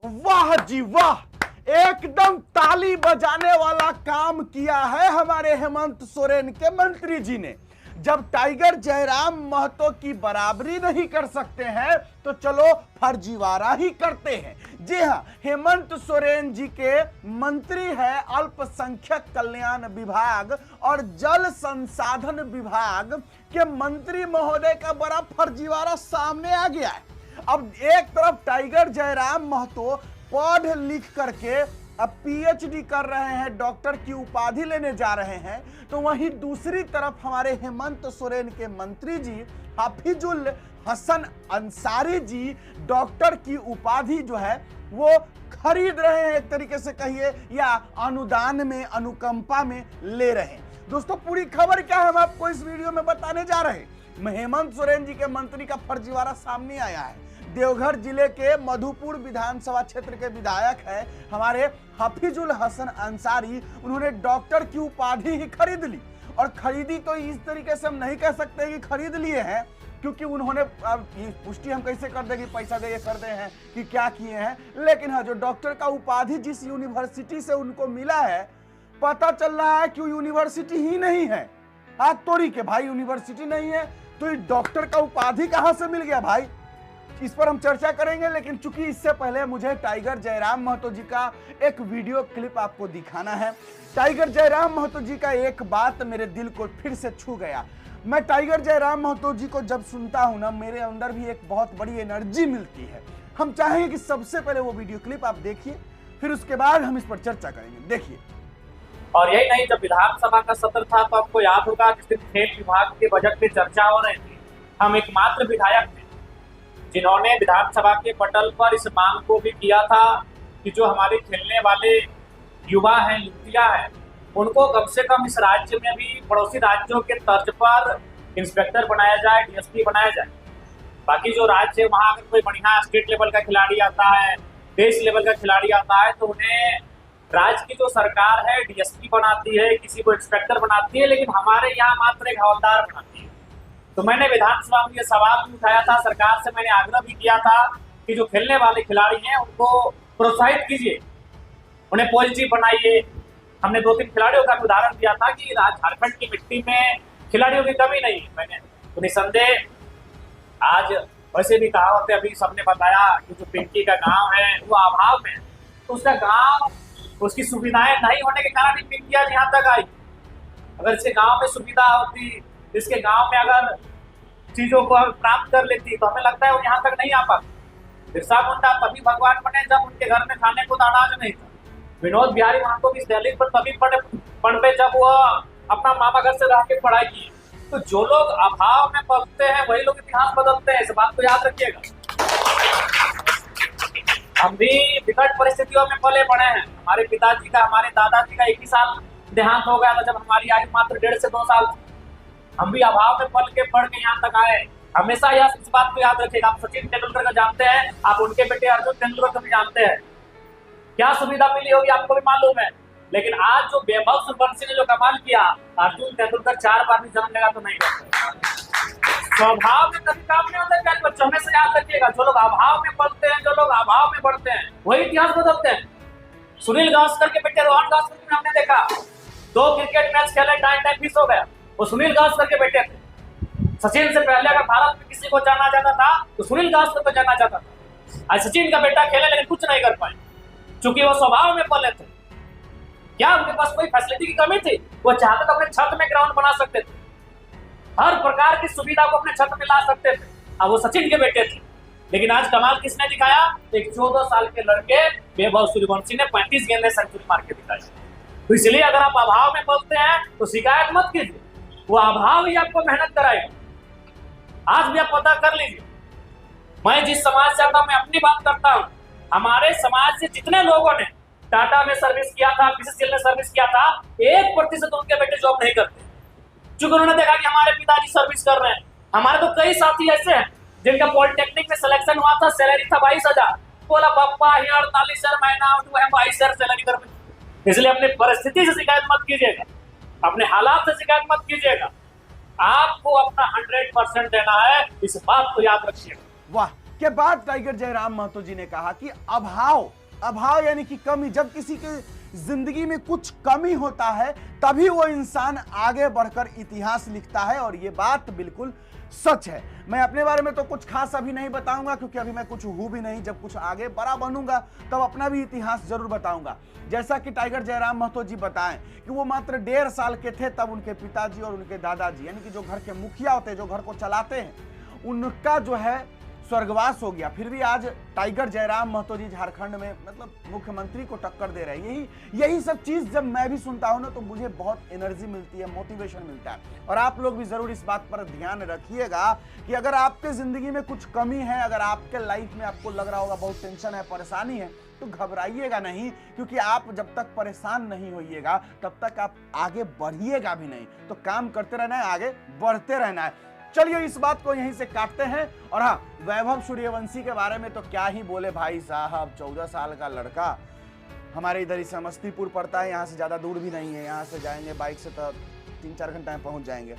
वाह जी वाह, एकदम ताली बजाने वाला काम किया है हमारे हेमंत सोरेन के मंत्री जी ने। जब टाइगर जयराम महतो की बराबरी नहीं कर सकते हैं तो चलो फर्जीवाड़ा ही करते हैं। जी हाँ, हेमंत सोरेन जी के मंत्री है अल्पसंख्यक कल्याण विभाग और जल संसाधन विभाग के मंत्री महोदय का बड़ा फर्जीवाड़ा सामने आ गया है। अब एक तरफ टाइगर जयराम महतो पढ़ लिख करके अब पीएचडी कर रहे हैं, डॉक्टर की उपाधि लेने जा रहे हैं, तो वहीं दूसरी तरफ हमारे हेमंत सोरेन के मंत्री जी हाफिजुल हसन अंसारी जी डॉक्टर की उपाधि जो है वो खरीद रहे हैं, एक तरीके से कहिए, या अनुदान में अनुकंपा में ले रहे हैं। दोस्तों, पूरी खबर क्या है हम आपको इस वीडियो में बताने जा रहे हैं। हेमंत सोरेन जी के मंत्री का फर्जीवाड़ा सामने आया है। देवघर जिले के मधुपुर विधानसभा क्षेत्र के विधायक है हमारे हाफिजुल हसन अंसारी। उन्होंने डॉक्टर की उपाधि ही खरीद ली, और खरीदी तो इस तरीके से हम नहीं कह सकते कि खरीद लिए हैं, क्योंकि उन्होंने पुष्टि हम कैसे कर देंगे पैसा दे कर दे हैं कि क्या किए हैं। लेकिन हाँ, जो डॉक्टर का उपाधि जिस यूनिवर्सिटी से उनको मिला है, पता चल रहा है कि यूनिवर्सिटी ही नहीं है। हाथ तोड़ी के भाई, यूनिवर्सिटी नहीं है तो डॉक्टर का उपाधि कहां से मिल गया भाई, इस पर हम चर्चा करेंगे। लेकिन चूंकि इससे पहले मुझे टाइगर जयराम महतो जी का एक वीडियो क्लिप आपको दिखाना है। टाइगर जयराम महतो जी का एक बात मेरे दिल को फिर से छू गया। मैं टाइगर जयराम महतो जी को जब सुनता हूं ना, मेरे अंदर भी एक बहुत बड़ी एनर्जी मिलती है। हम चाहेंगे कि सबसे पहले वो वीडियो क्लिप आप देखिए, फिर उसके बाद हम इस पर चर्चा करेंगे। देखिए। और यही नहीं, जब विधानसभा का सत्र था तो आपको याद होगा जिस दिन खेल विभाग के बजट पे चर्चा हो रही थी, हम एकमात्र विधायक थे जिन्होंने विधानसभा के पटल पर इस मांग को भी किया था कि जो हमारे खेलने वाले युवा हैं, युवतियां हैं, उनको कम से कम इस राज्य में भी पड़ोसी राज्यों के तर्ज पर इंस्पेक्टर बनाया जाए, डीएसपी बनाया जाए। बाकी जो राज्य है वहाँ अगर कोई बढ़िया स्टेट लेवल का खिलाड़ी आता है, देश लेवल का खिलाड़ी आता है, तो उन्हें राज्य की जो सरकार है डीएसपी बनाती है, किसी को इंस्पेक्टर बनाती है, लेकिन हमारे यहाँ मात्र एक हवलदार बनाती है। तो मैंने विधानसभा में ये सवाल भी उठाया था, सरकार से मैंने आग्रह भी किया था कि जो खेलने वाले खिलाड़ी हैं उनको प्रोत्साहित कीजिए, उन्हें पॉजिटिव बनाइए। हमने 2-3 खिलाड़ियों का उदाहरण दिया था कि झारखंड की मिट्टी में खिलाड़ियों की कमी नहीं है। मैंने तो निसंदेह आज वैसे भी कहावत है, अभी सबने बताया कि जो पिंकी का गाँव है वो अभाव में, तो उसका गाँव, उसकी सुविधाएं नहीं होने के कारण ही पिंकी आज यहाँ तक आई। अगर इसके गाँव में सुविधा होती, इसके गांव में अगर चीजों को प्राप्त कर लेती, तो हमें लगता है वो यहाँ तक नहीं आ पाती। बिरसा मुंडा तभी भगवान बने जब उनके घर में खाने को अनाज नहीं था। विनोद बिहारी वहां को भी दहलीज पर तभी पढ़ पे जब वो अपना मामा घर से रह के पढ़ाई की। तो जो लोग अभाव में पलते हैं वही लोग इतिहास बदलते हैं, इस बात को याद रखिएगा। हम भी विकट परिस्थितियों में पले बड़े हैं। हमारे पिताजी का, हमारे दादाजी का एक ही साल देहांत हो गया था जब हमारी आयु मात्र 1.5 से 2 साल। हम भी अभाव में पल के पढ़ के यहाँ तक आए। हमेशा यह इस बात को याद रखिएगा, आप सचिन तेंदुलकर को जानते हैं, आप उनके बेटे अर्जुन तेंदुलकर को भी जानते हैं। क्या सुविधा मिली होगी आपको भी मालूम है, लेकिन आज जो वैभव सूर्यवंशी ने जो कमाल किया, अर्जुन तेंदुलकर 4 बार भी जन्म लेगा तो नहीं करता। स्वभाव में कभी काम नहीं होता है बच्चों, में से याद रखिएगा। जो लोग अभाव में पलते हैं, जो लोग अभाव में बढ़ते हैं, वही इतिहास बदलते हैं। सुनील गावस्कर के बेटे रोहन गावस्कर को हमने देखा, 2 क्रिकेट मैच खेले, टाइम मिस हो गया, वो सुनील गावस्कर के बेटे थे। सचिन से पहले अगर भारत में किसी को जाना जाता था तो सुनील गावस्कर को जाना जाता था। आज सचिन का बेटा खेले लेकिन कुछ नहीं कर पाए, क्योंकि वो स्वभाव में पले थे। क्या उनके पास कोई फैसिलिटी की कमी थी? वो चाहते तो अपने छत में ग्राउंड बना सकते थे, हर प्रकार की सुविधा को अपने छत में ला सकते थे। अब वो सचिन के बेटे थे। लेकिन आज कमाल किसने दिखाया? एक 14 साल के लड़के वैभव सूर्यवंशी ने 35 गेंद में सेंचुरी मार के दिखाई। तो इसलिए अगर आप अभाव में पलते हैं तो शिकायत मत कीजिए, वो अभाव ही आपको मेहनत कराएगा। आज भी आप पता कर लीजिए, मैं जिस समाज से आता हूं, मैं अपनी बात करता हूं, हमारे समाज से जितने लोगों ने टाटा में सर्विस किया था, बीसीसीएल में सर्विस किया था, 1% उनके बेटे जॉब नहीं करते, क्योंकि उन्होंने देखा कि हमारे पिताजी सर्विस कर रहे हैं। हमारे तो कई साथी ऐसे हैं जिनका पॉलिटेक्निक में सिलेक्शन हुआ था, सैलरी था 22,000, बोला पप्पा ये 48,000 महीना, 22,000 सैलरी कर। इसलिए अपनी परिस्थिति से शिकायत मत कीजिएगा, अपने हालात से शिकायत मत कीजिएगा। आपको अपना 100% देना है, इस बात को याद रखिएगा। वाह, के बाद टाइगर जयराम महतो जी ने कहा कि अभाव यानी कि कमी, जब किसी के जिंदगी में कुछ कमी होता है तभी वो इंसान आगे बढ़कर इतिहास लिखता है, और ये बात बिल्कुल सच है। मैं अपने बारे में तो कुछ खास अभी नहीं बताऊंगा, क्योंकि अभी मैं कुछ हूं भी नहीं। जब कुछ आगे बड़ा बनूंगा तब अपना भी इतिहास जरूर बताऊंगा। जैसा कि टाइगर जयराम महतो जी बताएं कि वो मात्र 1.5 साल के थे तब उनके पिताजी और उनके दादाजी, यानी कि जो घर के मुखिया होते हैं, जो घर को चलाते हैं, उनका जो है स्वर्गवास हो गया। फिर भी आज टाइगर जयराम महतो जी झारखंड में मतलब मुख्यमंत्री को टक्कर दे रहे हैं। यही सब चीज जब मैं भी सुनता हूं ना तो मुझे बहुत एनर्जी मिलती है, मोटिवेशन मिलता है। और आप लोग भी जरूर इस बात पर ध्यान रखिएगा कि अगर आपके जिंदगी में कुछ कमी है, अगर आपके लाइफ में आपको लग रहा होगा बहुत टेंशन है, परेशानी है, तो घबराइएगा नहीं, क्योंकि आप जब तक परेशान नहीं होइएगा तब तक आप आगे बढ़िएगा भी नहीं। तो काम करते रहना है, आगे बढ़ते रहना है। चलिए इस बात को यहीं से काटते हैं। और हाँ, वैभव सूर्यवंशी के बारे में तो क्या ही बोले भाई साहब। 14 साल का लड़का, हमारे इधर ही समस्तीपुर पड़ता है, यहाँ से ज़्यादा दूर भी नहीं है। यहाँ से जाएंगे बाइक से तो 3-4 घंटे में पहुँच जाएंगे।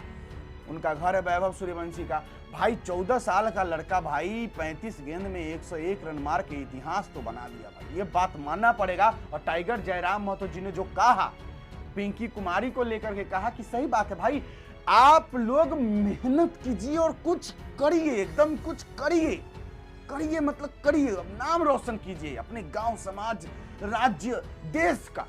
उनका घर है वैभव सूर्यवंशी का। भाई 14 साल का लड़का भाई 35 गेंद में 101 रन मार के इतिहास तो बना दिया भाई, ये बात मानना पड़ेगा। और टाइगर जयराम महतो जी ने जो कहा पिंकी कुमारी को लेकर के, कहा कि सही बात है भाई, आप लोग मेहनत कीजिए और कुछ करिए, एकदम कुछ करिए मतलब करिए, नाम रोशन कीजिए अपने गांव, समाज, राज्य, देश का।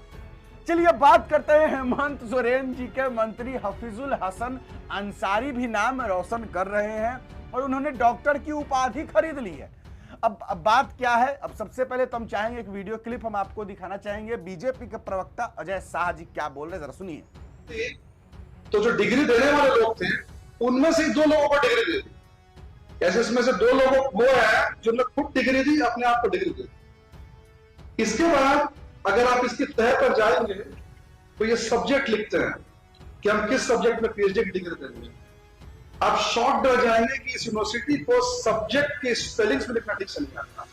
चलिए बात करते हैं हेमंत सोरेन जी के मंत्री हफीजुल हसन अंसारी भी नाम रोशन कर रहे हैं और उन्होंने डॉक्टर की उपाधि खरीद ली है। अब बात क्या है, अब सबसे पहले तो हम चाहेंगे एक वीडियो क्लिप हम आपको दिखाना चाहेंगे। बीजेपी के प्रवक्ता अजय शाह जी क्या बोल रहे हैं, जरा सुनिए। तो जो डिग्री देने वाले लोग थे उनमें से 2 लोगों को डिग्री दे दी। ऐसे इसमें से 2 लोगों वो है जिन्होंने खुद डिग्री दी, अपने आप को डिग्री दी। इसके बाद अगर आप इसकी तह पर जाएंगे तो ये सब्जेक्ट लिखते हैं कि हम किस सब्जेक्ट में पीएचडी की डिग्री देंगे। आप शॉक रह जाएंगे कि इस यूनिवर्सिटी को सब्जेक्ट के स्पेलिंग्स में लिखना ठीक से नहीं आता।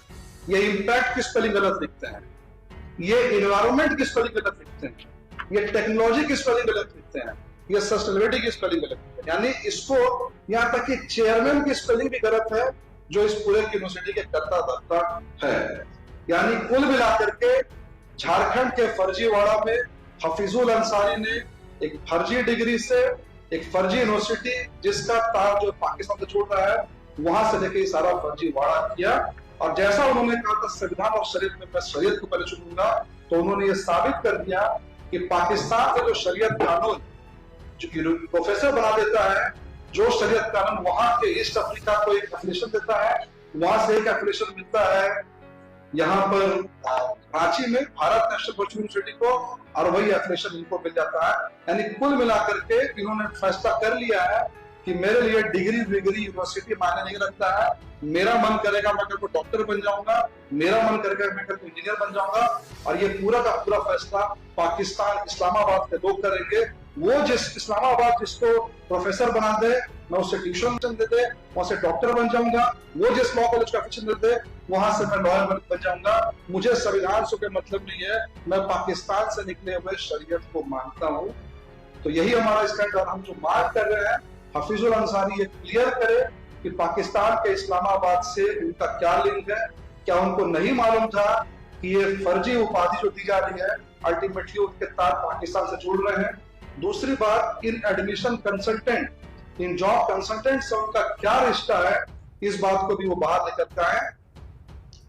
ये इम्पैक्ट की स्पेलिंग गलत लिखते हैं, ये इन्वायरमेंट की स्पेलिंग गलत लिखते हैं, ये टेक्नोलॉजी की स्पेलिंग गलत लिखते हैं, ये सस्टेनेबिलिटी की स्पेलिंग गलत है। यानी इसको यहां तक कि चेयरमैन की स्पेलिंग भी गलत है, जो इस पूरे यूनिवर्सिटी के कर्ता धर्ता है। यानी कुल मिलाकर के झारखंड के फर्जीवाड़ा में हफीजुल अंसारी ने एक फर्जी डिग्री से एक फर्जी यूनिवर्सिटी जिसका तार जो पाकिस्तान से छोड़ रहा है वहां से लेके सारा फर्जीवाड़ा किया। और जैसा उन्होंने कहा था संविधान और शरीयत में, मैं शरीयत को पहले चुनूंगा, तो उन्होंने ये साबित कर दिया कि पाकिस्तान से जो शरीयत कानून जो प्रोफेसर बना देता है, जो शरीयत कानून वहां के ईस्ट अफ्रीका को एक एफिलिएशन देता है, वहां से एक एफिलिएशन मिलता है यहाँ पर रांची में भारत नेशनल भोजपुरी यूनिवर्सिटी को, और वही एफिलिएशन इनको मिल जाता है। यानी कुल मिलाकर के इन्होंने फैसला कर लिया है कि मेरे लिए डिग्री यूनिवर्सिटी मायने नहीं रखता है। मेरा मन करेगा मैं कल को डॉक्टर बन जाऊंगा, मेरा मन करेगा मैं कल को इंजीनियर बन जाऊंगा। और ये पूरा का पूरा फैसला पाकिस्तान इस्लामाबाद के लोग करेंगे। वो जिस इस्लामाबाद जिसको प्रोफेसर बना दे, मैं उससे ट्यूशन दे दे, वहां से डॉक्टर बन जाऊंगा। वो जिस लॉ कॉलेज का एफिलिएशन दे दे, वहां से मैं लॉयर बन जाऊंगा। मुझे संविधान से कोई मतलब नहीं है, मैं पाकिस्तान से निकले हुए शरीयत को मानता हूँ। तो यही हमारा स्टैंड, और हम जो मार्क कर रहे हैं हफीजुल अंसारी ये क्लियर करे कि पाकिस्तान के इस्लामाबाद से उनका क्या लिंक है। क्या उनको नहीं मालूम था कि ये फर्जी उपाधि जो दी जा रही है अल्टीमेटली उनके तार पाकिस्तान से जुड़ रहे हैं। दूसरी बात, इन एडमिशन कंसल्टेंट, इन जॉब कंसल्टेंट से उनका क्या रिश्ता है, इस बात को भी वो बाहर निकलता है।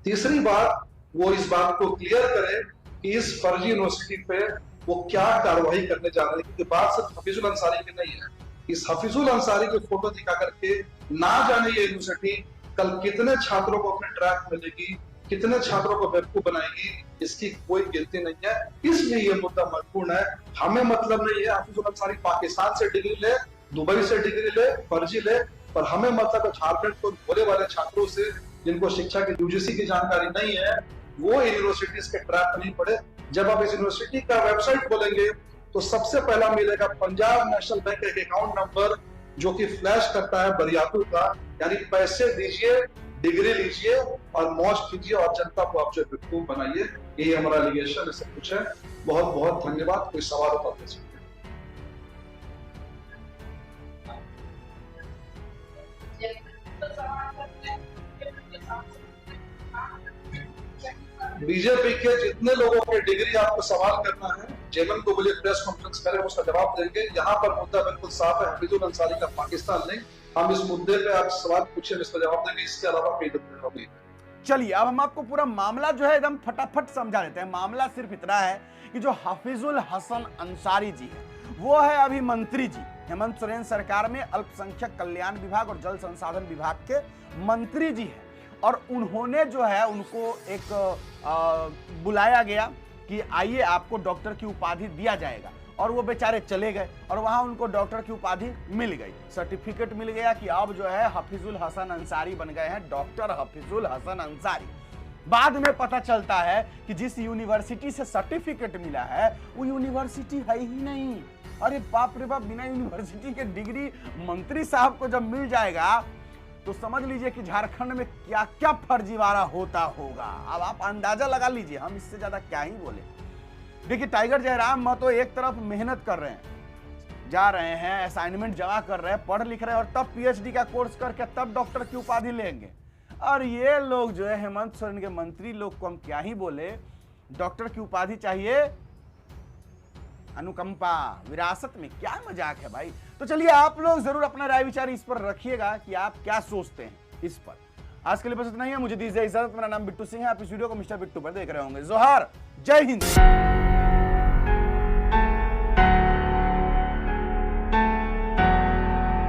तीसरी बात, वो इस बात को क्लियर करे कि इस फर्जी यूनिवर्सिटी पे वो क्या कार्रवाई करने जा रहे हैं, क्योंकि बात सिर्फ हफीजुल अंसारी की नहीं है। इस हफीजुल अंसारी की फोटो दिखा करके ना जाने ये यूनिवर्सिटी कल कितने छात्रों को अपने ट्रैक में लेगी, कितने छात्रों को बेवकूफ बनाएगी, इसकी कोई गिनती नहीं है। इसलिए ये मुद्दा महत्वपूर्ण है। हमें मतलब नहीं है हफीजुल अंसारी पाकिस्तान से डिग्री ले, दुबई से डिग्री ले, फर्जी ले, पर हमें मतलब है झारखंड को भोले वाले छात्रों से जिनको शिक्षा की यूजीसी की जानकारी नहीं है, वो यूनिवर्सिटीज के ट्रैप में नहीं पड़े। जब आप इस यूनिवर्सिटी का वेबसाइट खोलेंगे तो सबसे पहला मिलेगा पंजाब नेशनल बैंक एक अकाउंट नंबर जो कि फ्लैश करता है बरियातू का। यानी पैसे दीजिए, डिग्री लीजिए और मौज कीजिए और जनता को आप जो बेवकूफ बनाइए। यही हमारा एलिगेशन है, सब कुछ है। बहुत बहुत धन्यवाद। कोई सवाल हो तो पूछ सकते हैं। बीजेपी के जितने लोगों के डिग्री आपको सवाल करना है, जेमन को बोलिए प्रेस कॉन्फ्रेंस करें, उसका जवाब देंगे। यहाँ पर मुद्दा बिल्कुल साफ है, हफीजुल अंसारी का पाकिस्तान नहीं। हम इस मुद्दे पे आप सवाल पूछे, इसका जवाब देंगे, इसके अलावा कोई दिक्कत नहीं। चलिए अब हम आपको पूरा मामला जो है एकदम फटाफट समझा देते हैं। मामला सिर्फ इतना है कि जो हफीजुल हसन अंसारी जी है वो है अभी मंत्री जी, हेमंत सोरेन सरकार में अल्पसंख्यक कल्याण विभाग और जल संसाधन विभाग के मंत्री जी हैं। और उन्होंने जो है उनको एक बुलाया गया कि आइए आपको डॉक्टर की उपाधि दिया जाएगा, और वो बेचारे चले गए और वहां उनको डॉक्टर की उपाधि मिल गई, सर्टिफिकेट मिल गया कि अब जो है हफीजुल हसन अंसारी बन गए हैं डॉक्टर हफीजुल हसन अंसारी। बाद में पता चलता है कि जिस यूनिवर्सिटी से सर्टिफिकेट मिला है वो यूनिवर्सिटी है ही नहीं। अरे बाप रे बाप, बिना यूनिवर्सिटी के डिग्री मंत्री साहब को जब मिल जाएगा तो समझ लीजिए कि झारखंड में क्या क्या फर्जीवाड़ा होता होगा। अब आप अंदाजा लगा लीजिए, हम इससे ज्यादा क्या ही बोले। देखिए टाइगर जयराम महतो एक तरफ मेहनत कर रहे हैं, जा रहे हैं, असाइनमेंट जमा कर रहे हैं, पढ़ लिख रहे हैं और तब पीएचडी का कोर्स करके तब डॉक्टर की उपाधि लेंगे। और ये लोग जो है हेमंत सोरेन के मंत्री लोग को हम क्या ही बोले, डॉक्टर की उपाधि चाहिए अनुकंपा विरासत में, क्या मजाक है भाई। तो चलिए आप लोग जरूर अपना राय विचार इस पर रखिएगा कि आप क्या सोचते हैं इस पर। आज के लिए बस इतना ही है, मुझे दीजिए इजाजत। मेरा नाम बिट्टू सिंह है, आप इस वीडियो को मिस्टर बिट्टू पर देख रहे होंगे। जोहार, जय हिंद।